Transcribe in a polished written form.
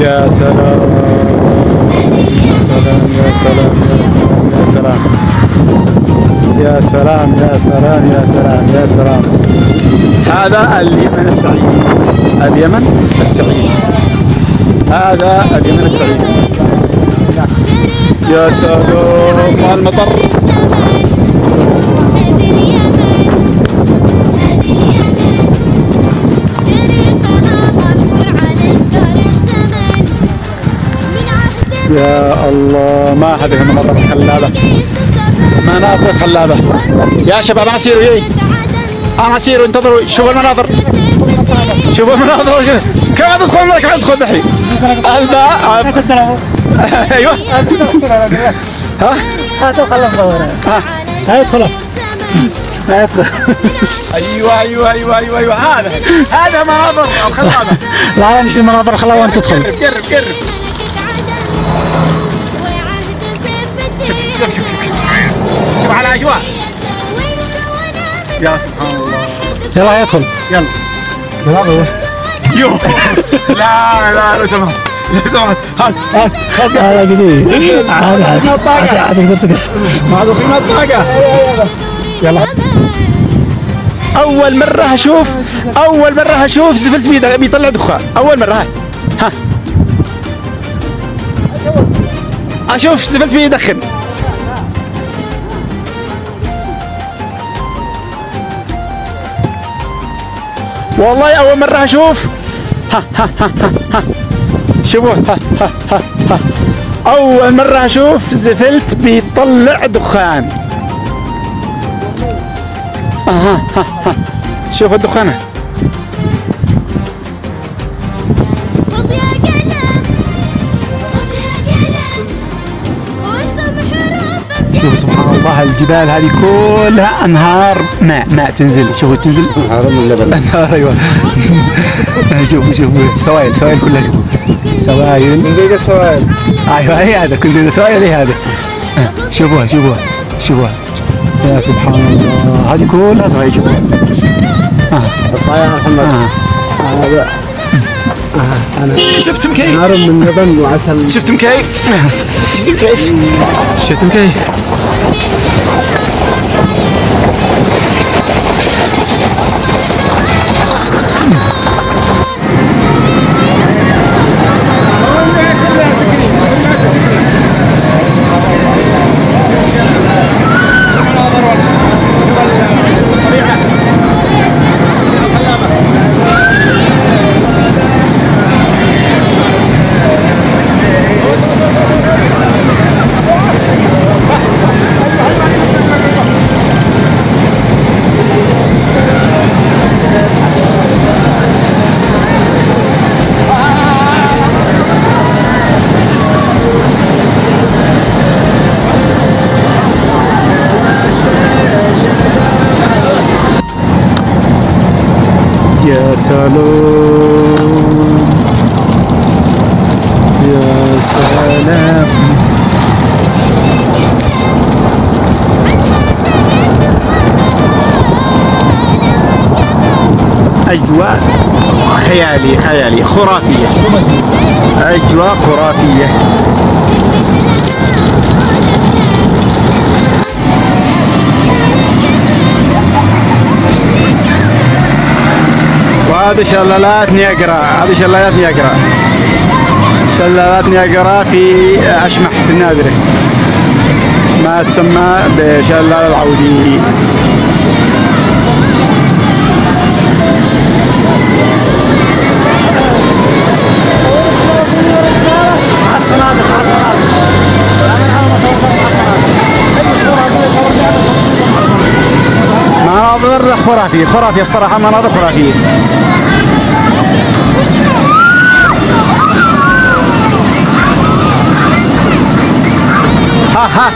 يا سلام يا سلام يا سلام يا سلام يا سلام يا سلام يا سلام يا سلام. هذا اليمن السعيد، اليمن السعيد، هذا اليمن السعيد. يا سلام مع المطر. يا الله ما هذه المناظر الخلابة، مناظر خلابة يا شباب. عسيروا يي عسيروا انتظروا شوفوا المناظر، شوفوا المناظر. كم تدخل لك؟ كم تدخل دحين؟ الماء ايوه ها هاتوا خلهم صورها. هاي ادخلوا هاي ادخل. ايوه هذا مناظر خلابة. لا مش المناظر خلابة وانت تدخل. قرب شوف على الاجواء. يا سبحان الله. يلا يدخل يلا يو لا لو سمحت هات هذا جديد. عاد تقدر تقص. ما هذا قيمة الطاقة. يلا. أول مرة أشوف زفلت بيطلع دخان. أول مرة ها أشوف زفلت بيدخن. والله أول مرة أشوف. شوفوا أول مرة أشوف زفلت بيطلع دخان. شوفوا الدخانة. شوفوا سبحان الله الجبال هذه كلها أنهار ماء تنزل. شوفوا تنزل أنهار من لبن. أنهار أيوة. شوفوا سوائل كلها. شوفوا سوائل من زي السوائل. أيوة هي هذا كل زي السوائل هي هذا. شوفوها يا سبحان الله هذه كلها سوائل. شوفوا حطها يا محمد. هذا شفتم كيف؟ نار من لبن وعسل. شفتم كيف؟ يا سلام يا سلام. أجواء خيالي خرافية. أجواء خرافية. وهذا شلالات نياجرا في أشمح في النادرة، ما تسمى بشلال العودي. مناظر خرافية الصراحة، مناظر خرافية. ها